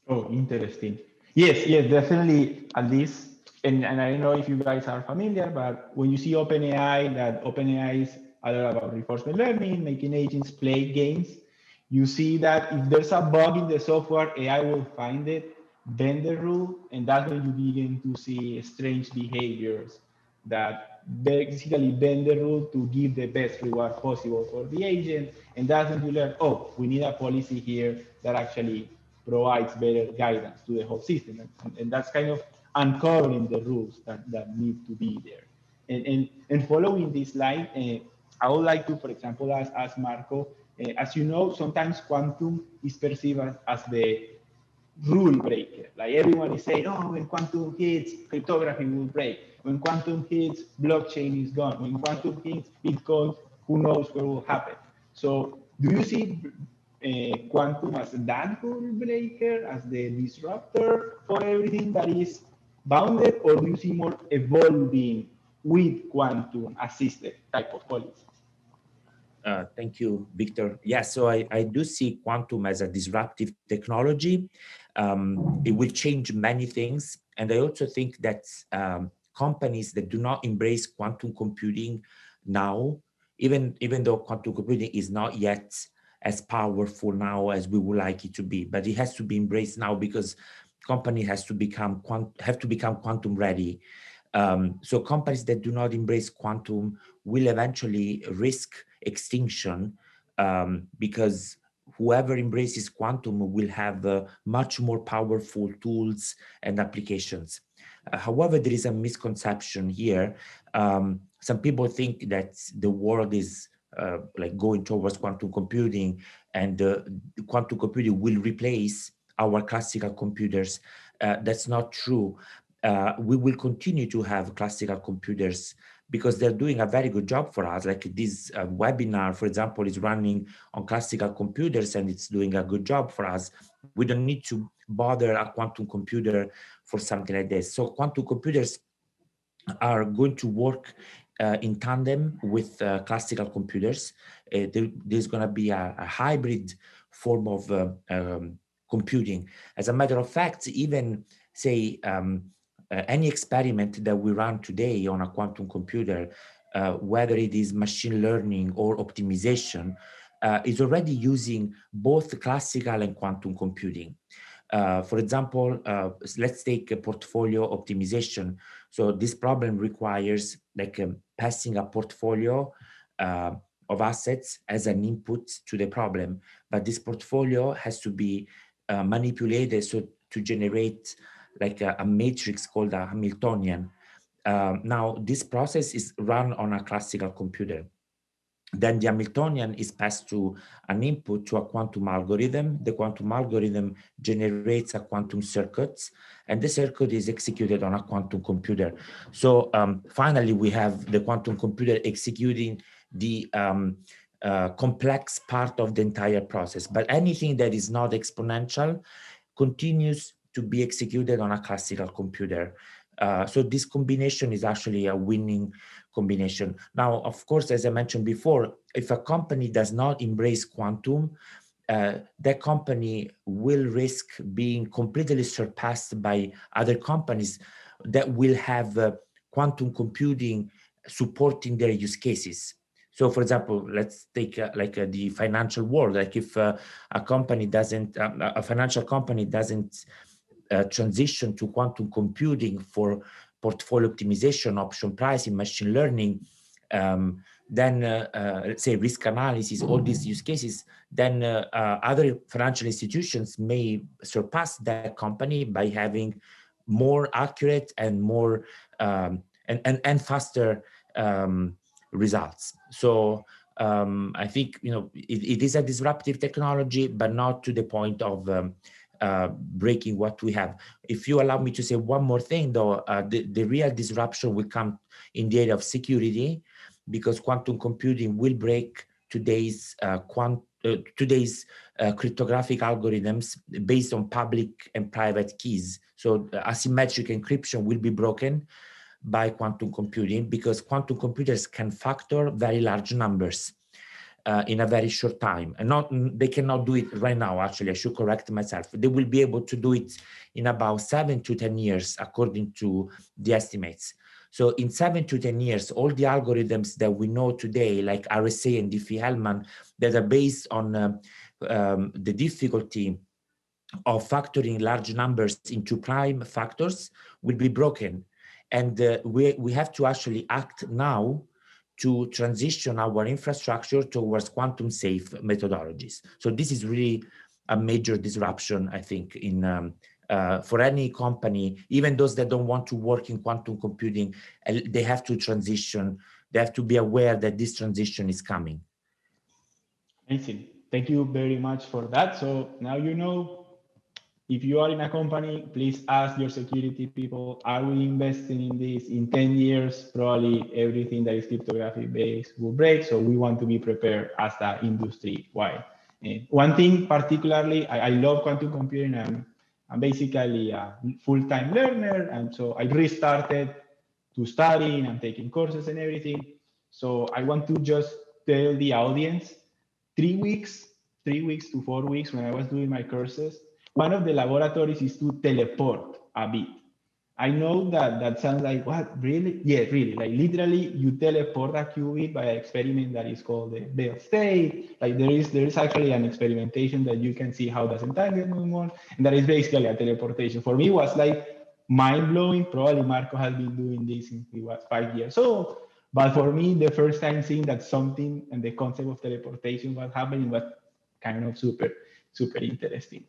Oh, interesting. Yes, definitely. At least, and I don't know if you guys are familiar, but when you see OpenAI, that OpenAI is a lot about reinforcement learning, making agents play games, you see that if there's a bug in the software, AI will find it, bend the rule, and that's when you begin to see strange behaviors that basically bend the rule to give the best reward possible for the agent. And that's when you learn, oh, we need a policy here that actually provides better guidance to the whole system. And that's kind of uncovering the rules that need to be there. And following this line, I would like to, for example, ask Marco, as you know, sometimes quantum is perceived as the rule breaker. Like everyone is saying, oh, when quantum hits, cryptography will break. When quantum hits, blockchain is gone. When quantum hits Bitcoin, who knows what will happen. So do you see quantum as that rule breaker, as the disruptor for everything that is bounded, or do you see more evolving with quantum assisted type of policies? Thank you, Victor. Yeah, so I do see quantum as a disruptive technology. It will change many things. And I also think that companies that do not embrace quantum computing now, even though quantum computing is not yet as powerful now as we would like it to be, but it has to be embraced now because company have to become quantum ready. So companies that do not embrace quantum will eventually risk extinction because whoever embraces quantum will have much more powerful tools and applications. However, there is a misconception here. Some people think that the world is like going towards quantum computing, and quantum computing will replace our classical computers. That's not true. We will continue to have classical computers because they're doing a very good job for us. Like this webinar, for example, is running on classical computers and it's doing a good job for us. We don't need to bother a quantum computer for something like this. So quantum computers are going to work in tandem with classical computers. There's going to be a hybrid form of computing. As a matter of fact, even say any experiment that we run today on a quantum computer, whether it is machine learning or optimization, is already using both classical and quantum computing. For example, let's take a portfolio optimization. So this problem requires like passing a portfolio of assets as an input to the problem, but this portfolio has to be manipulated so to generate like a matrix called a Hamiltonian. Now this process is run on a classical computer. Then the Hamiltonian is passed to an input to a quantum algorithm. The quantum algorithm generates a quantum circuit, and the circuit is executed on a quantum computer. So finally, we have the quantum computer executing the complex part of the entire process. But anything that is not exponential continues to be executed on a classical computer. So this combination is actually a winning combination. Now, of course, as I mentioned before, if a company does not embrace quantum, that company will risk being completely surpassed by other companies that will have quantum computing supporting their use cases. So, for example, let's take the financial world. Like if a company doesn't, a financial company doesn't transition to quantum computing for portfolio optimization, option pricing, machine learning, then let's say risk analysis, all these use cases, then other financial institutions may surpass that company by having more accurate and more and faster results. So I think it is a disruptive technology, but not to the point of breaking what we have. If you allow me to say one more thing, though, the real disruption will come in the area of security, because quantum computing will break today's cryptographic algorithms based on public and private keys. So asymmetric encryption will be broken by quantum computing, because quantum computers can factor very large numbers in a very short time, and they cannot do it right now. Actually, I should correct myself. They will be able to do it in about 7 to 10 years, according to the estimates. So in 7 to 10 years, all the algorithms that we know today, like RSA and Diffie-Hellman, that are based on the difficulty of factoring large numbers into prime factors, will be broken. And we have to actually act now to transition our infrastructure towards quantum safe methodologies. So this is really a major disruption, I think, in for any company, even those that don't want to work in quantum computing, they have to transition. They have to be aware that this transition is coming. Amazing. Thank you very much for that. So now you know, if you are in a company, please ask your security people, are we investing in this? In 10 years, probably everything that is cryptographic based will break. So we want to be prepared as the industry wide. And one thing particularly, I love quantum computing. I'm basically a full-time learner, and so I restarted to study, and I'm taking courses and everything. So I want to just tell the audience, 3 weeks to 4 weeks when I was doing my courses, one of the laboratories is to teleport a bit. I know that sounds like, what, really? Yeah, really, like literally you teleport a qubit by an experiment that is called the Bell state. Like there is actually an experimentation that you can see how does entanglement work, and that is basically a teleportation. For me, it was like mind-blowing. Probably Marco has been doing this since he was 5 years old. But for me, the first time seeing that something and the concept of teleportation was happening was kind of super interesting.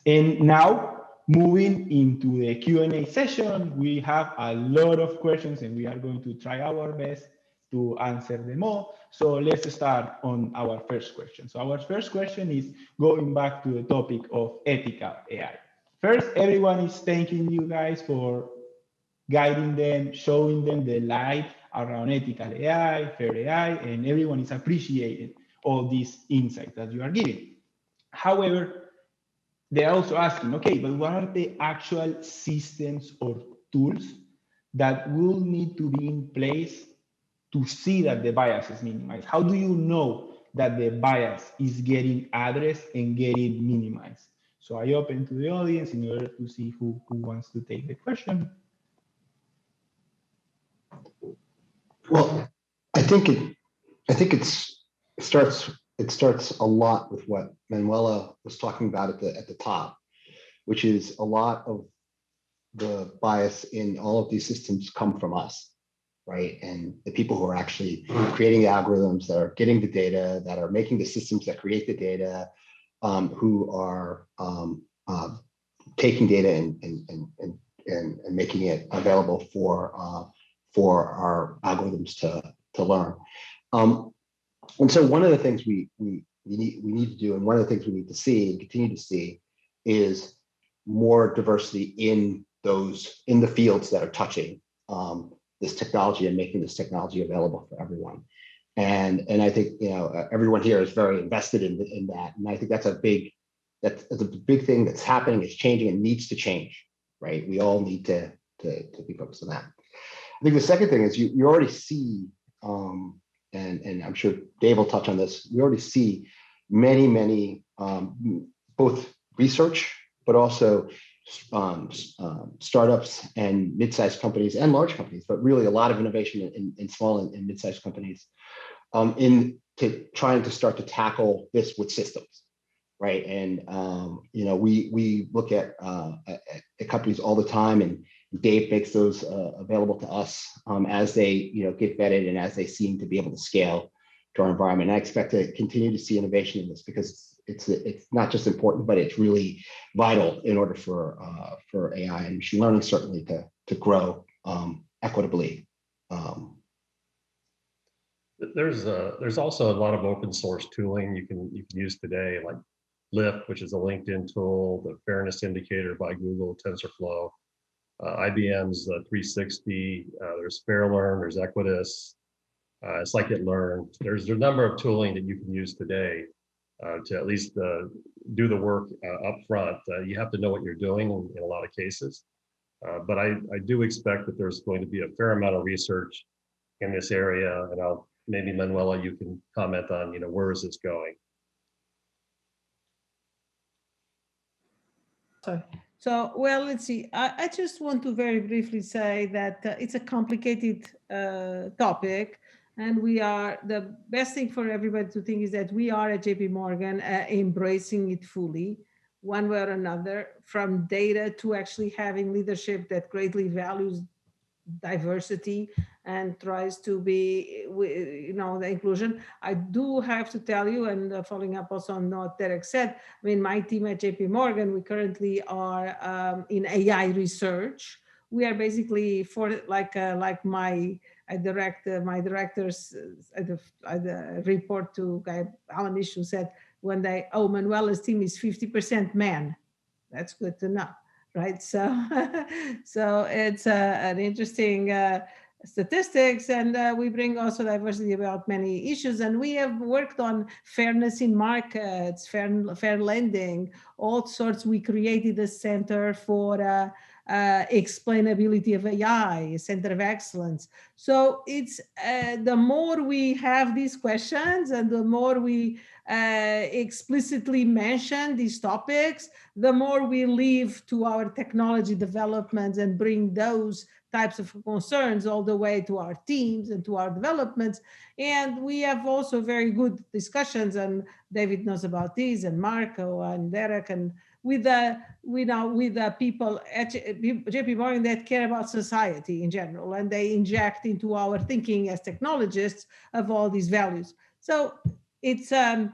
And now, moving into the Q&A session, we have a lot of questions and we are going to try our best to answer them all. So let's start on our first question. So our first question is going back to the topic of ethical AI. First, everyone is thanking you guys for guiding them, showing them the light around ethical AI, fair AI, and everyone is appreciating all these insights that you are giving. However, they're also asking, okay, but what are the actual systems or tools that will need to be in place to see that the bias is minimized? How do you know that the bias is getting addressed and getting minimized? So I open to the audience in order to see who wants to take the question. Well, I think it starts a lot with what Manuela was talking about at the top, which is a lot of the bias in all of these systems come from us, right? And the people who are actually creating the algorithms, that are getting the data, that are making the systems that create the data, who are taking data and making it available for our algorithms to learn. And so one of the things we need to do, and one of the things we need to see and continue to see, is more diversity in the fields that are touching this technology and making this technology available for everyone. And I think everyone here is very invested in that, and I think that's a big thing that's happening, it's changing, and needs to change, right? We all need to be focused on that. I think the second thing is you already see, and I'm sure Dave will touch on this, we already see many both research, but also startups and mid-sized companies and large companies, but really a lot of innovation in small and mid-sized companies into trying to start to tackle this with systems, right? And we look at companies all the time, and Dave makes those available to us as they get vetted and as they seem to be able to scale to our environment. And I expect to continue to see innovation in this, because it's not just important, but it's really vital in order for AI and machine learning certainly to grow equitably. There's also a lot of open source tooling you can use today, like LIFT, which is a LinkedIn tool, the Fairness Indicator by Google, TensorFlow, IBM's 360. There's FairLearn, there's Equitas, Scikit-learn. There's a number of tooling that you can use today to at least do the work up front. You have to know what you're doing in a lot of cases. But I do expect that there's going to be a fair amount of research in this area, and maybe Manuela, you can comment on where is this going. Sorry. So, well, let's see. I just want to very briefly say that it's a complicated topic, and the best thing for everybody to think is that we are at JP Morgan embracing it fully, one way or another, from data to actually having leadership that greatly values diversity and tries to be, the inclusion. I do have to tell you, and following up also on what Derek said, I mean, my team at JP Morgan, we currently are in AI research. We are basically my directors, I report to Guy Alan Ishu said one day, oh, Manuela's team is 50% men. That's good to know. Right, so it's an interesting statistics, and we bring also diversity about many issues. And we have worked on fairness in markets, fair lending, all sorts. We created a center for explainability of AI, a center of excellence. So it's the more we have these questions and the more we explicitly mention these topics, the more we leave to our technology developments and bring those types of concerns all the way to our teams and to our developments. And we have also very good discussions, and David knows about these, and Marco and Derek, and with the people at JP Morgan that care about society in general, and they inject into our thinking as technologists of all these values. So it's an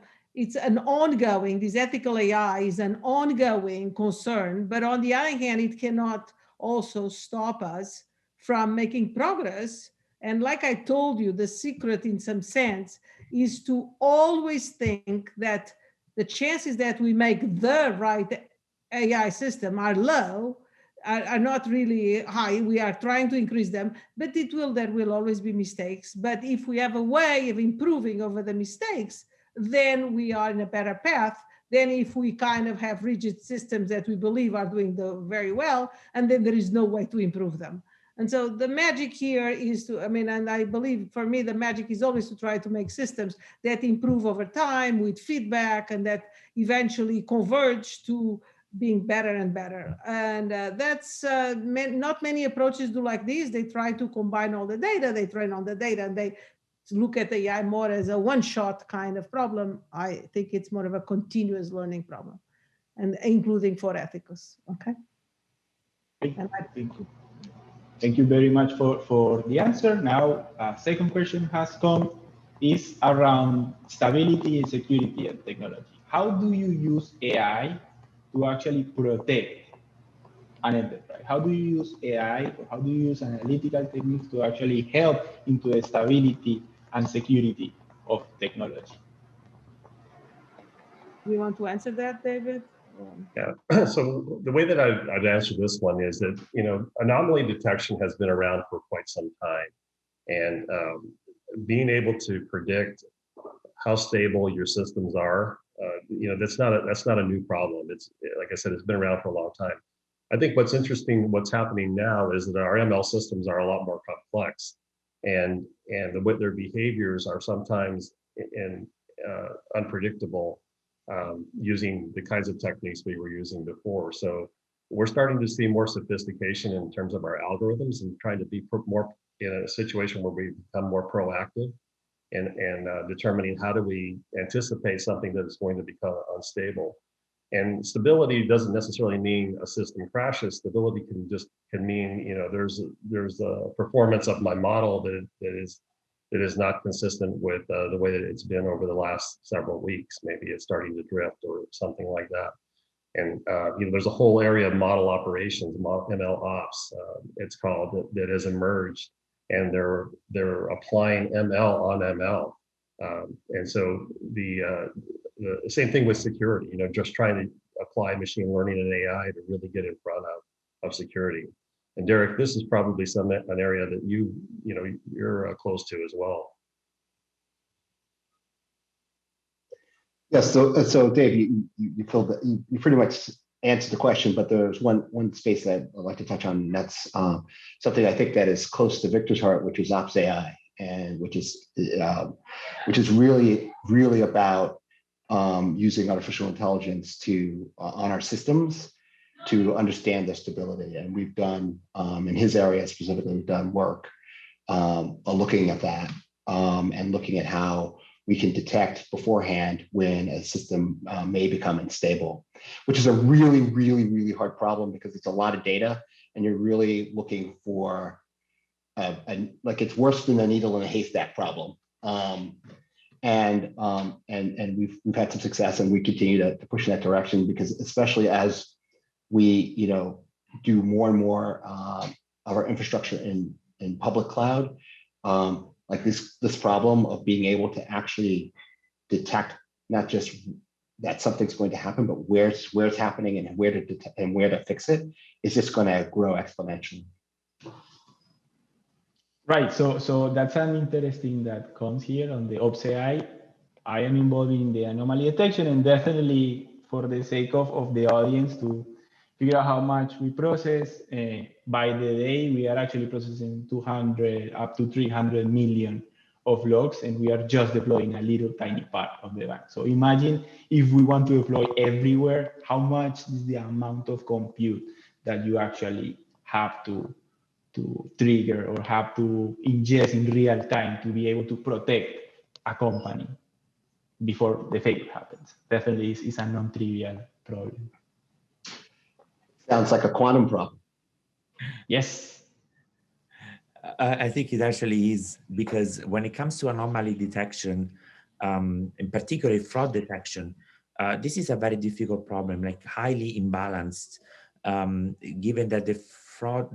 ongoing, this ethical AI is an ongoing concern, but on the other hand, it cannot also stop us from making progress. And like I told you, the secret in some sense is to always think that the chances that we make the right AI system are low, are not really high. We are trying to increase them, but there will always be mistakes. But if we have a way of improving over the mistakes, then we are in a better path than if we kind of have rigid systems that we believe are doing very well, and then there is no way to improve them. And so the magic here is to, and I believe for me, the magic is always to try to make systems that improve over time with feedback and that eventually converge to being better and better. And that's not many approaches do like this. They try to combine all the data, they train on the data, and they look at AI more as a one-shot kind of problem. I think it's more of a continuous learning problem, and including for ethicals. Okay. Thank you very much for the answer. Now, second question has come is around stability and security and technology. How do you use AI to actually protect an enterprise? How do you use AI, or how do you use analytical techniques to actually help into the stability and security of technology? You want to answer that, David? Yeah. So the way that I'd answer this one is that, anomaly detection has been around for quite some time, and being able to predict how stable your systems are, that's not a new problem. It's, like I said, it's been around for a long time. I think what's interesting, what's happening now is that our ML systems are a lot more complex, and their behaviors are sometimes unpredictable, using the kinds of techniques we were using before. So we're starting to see more sophistication in terms of our algorithms and trying to be more in a situation where we become more proactive and determining how do we anticipate something that is going to become unstable. And stability doesn't necessarily mean a system crashes. Stability can mean, there's a performance of my model that is not consistent with the way that it's been over the last several weeks. Maybe it's starting to drift or something like that. And there's a whole area of model operations, ML ops, it's called, that has emerged, and they're applying ML on ML. And so the same thing with security, just trying to apply machine learning and AI to really get in front of security. And Derek, this is probably an area that you're close to as well. Yes. So Dave, you feel that you pretty much answered the question, but there's one space that I'd like to touch on. And that's something I think that is close to Victor's heart, which is Ops AI, and which is really about using artificial intelligence on our systems to understand their stability. And we've done, in his area specifically, we've done work looking at that and looking at how we can detect beforehand when a system may become unstable, which is a really hard problem because it's a lot of data, and you're really looking for, like, it's worse than a needle in a haystack problem. And we've had some success, and we continue to push in that direction, because especially as we do more and more of our infrastructure in public cloud, like this problem of being able to actually detect not just that something's going to happen, but where it's happening and where to fix it is just going to grow exponentially. Right. So that's an interesting that comes here on the OpsAI. I am involved in the anomaly detection, and definitely for the sake of the audience to figure out how much we process, by the day, we are actually processing 200 up to 300 million of logs, and we are just deploying a little tiny part of the bank. So imagine if we want to deploy everywhere, how much is the amount of compute that you actually have to trigger or have to ingest in real time to be able to protect a company before the failure happens. Definitely is a non-trivial problem. Sounds like a quantum problem. Yes. I think it actually is, because when it comes to anomaly detection, in particular fraud detection, this is a very difficult problem, like highly imbalanced, given that the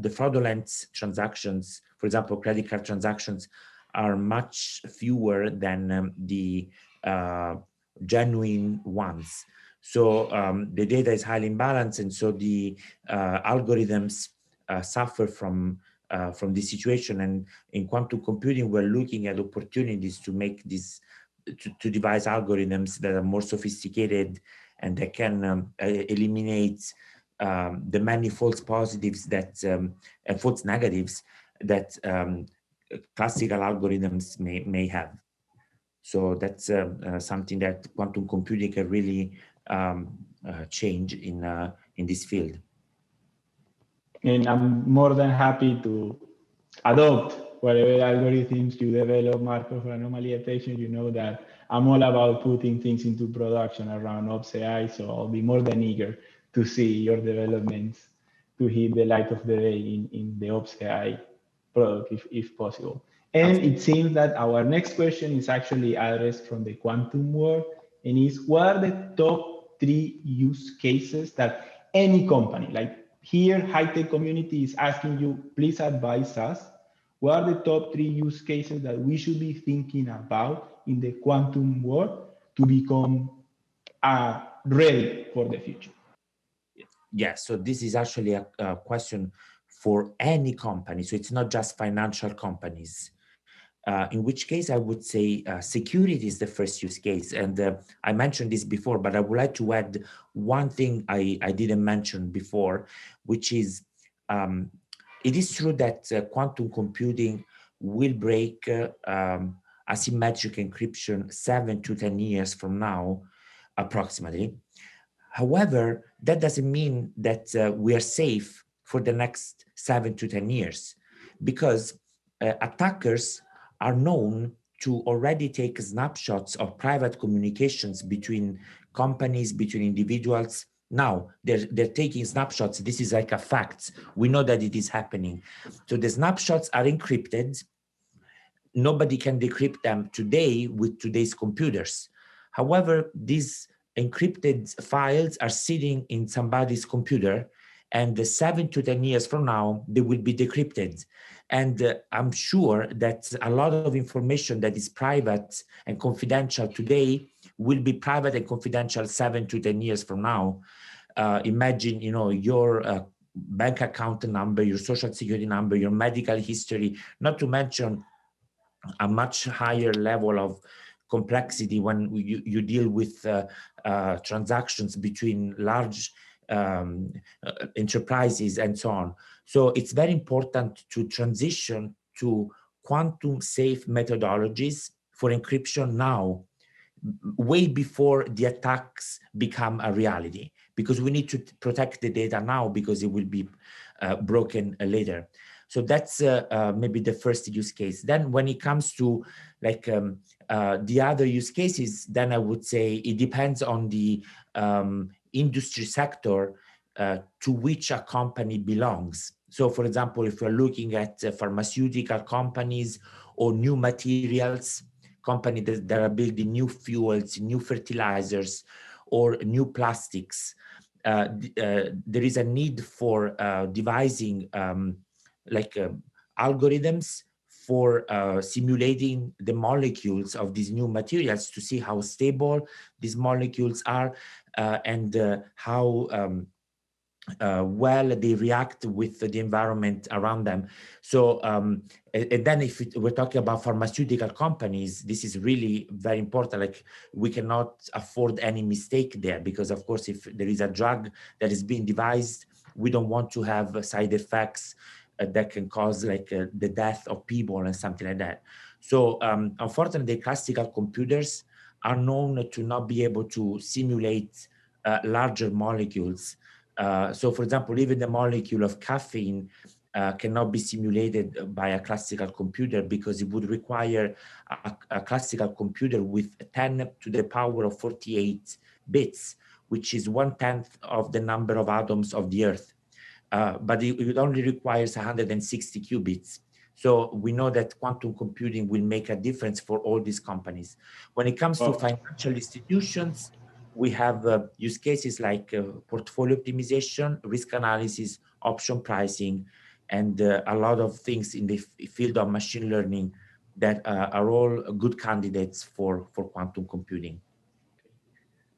fraudulent transactions, for example, credit card transactions, are much fewer than the genuine ones. So the data is highly imbalanced, and so the algorithms suffer from this situation. And in quantum computing, we're looking at opportunities to make this, to devise algorithms that are more sophisticated and that can eliminate the many false positives that and false negatives that classical algorithms may have. So that's something that quantum computing can really change in this field. And I'm more than happy to adopt whatever algorithms you develop, Marco, for anomaly detection. You know that I'm all about putting things into production around OpsAI, so I'll be more than eager to see your developments to hit the light of the day in the OpsAI product, if possible. And it seems that our next question is actually addressed from the quantum world, and is, what are the top 3 use cases that any company, like here, high-tech community is asking you, please advise us, what are the top 3 use cases that we should be thinking about in the quantum world to become ready for the future? Yes, so this is actually a question for any company. So it's not just financial companies. In which case I would say security is the first use case. And I mentioned this before, but I would like to add one thing I didn't mention before, which is it is true that quantum computing will break asymmetric encryption 7 to 10 years from now, approximately. However, that doesn't mean that we are safe for the next 7 to 10 years, because attackers are known to already take snapshots of private communications between companies, between individuals. Now they're taking snapshots. This is like a fact. We know that it is happening. So the snapshots are encrypted. Nobody can decrypt them today with today's computers. However, these encrypted files are sitting in somebody's computer, and 7 to 10 years from now, they will be decrypted. And I'm sure that a lot of information that is private and confidential today will be private and confidential 7 to 10 years from now. Imagine, your bank account number, your social security number, your medical history, not to mention a much higher level of complexity when you deal with transactions between large enterprises and so on. So it's very important to transition to quantum safe methodologies for encryption now, way before the attacks become a reality, because we need to protect the data now, because it will be broken later. So that's maybe the first use case. Then when it comes to the other use cases, then I would say it depends on the industry sector to which a company belongs. So for example, if we're looking at pharmaceutical companies or new materials, companies that are building new fuels, new fertilizers, or new plastics, there is a need for devising algorithms for simulating the molecules of these new materials to see how stable these molecules are and how well they react with the environment around them. So and then if we're talking about pharmaceutical companies, this is really very important. Like, we cannot afford any mistake there, because of course if there is a drug that is being devised, we don't want to have side effects that can cause like the death of people and something like that. So unfortunately, classical computers are known to not be able to simulate larger molecules. So for example, even the molecule of caffeine cannot be simulated by a classical computer, because it would require a classical computer with 10 to the power of 48 bits, which is 1/10 of the number of atoms of the Earth. But it only requires 160 qubits. So we know that quantum computing will make a difference for all these companies. When it comes to financial institutions, we have use cases like portfolio optimization, risk analysis, option pricing, and a lot of things in the field of machine learning that are all good candidates for quantum computing.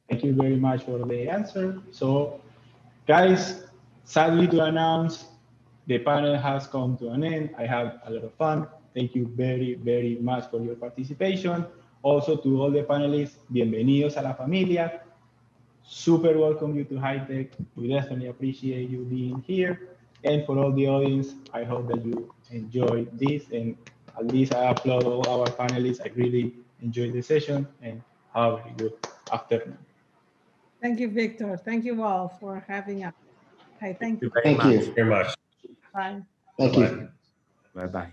Thank you very much for the answer. So, guys, sadly to announce, the panel has come to an end. I had a lot of fun. Thank you very, very much for your participation. Also to all the panelists, bienvenidos a la familia. Super welcome you to HiTech. We definitely appreciate you being here. And for all the audience, I hope that you enjoyed this. And at least I applaud all our panelists. I really enjoyed the session, and have a very good afternoon. Thank you, Victor. Thank you all for having us. Okay, thank you. Thank you very much. Very much. Bye. Thank you. Bye-bye.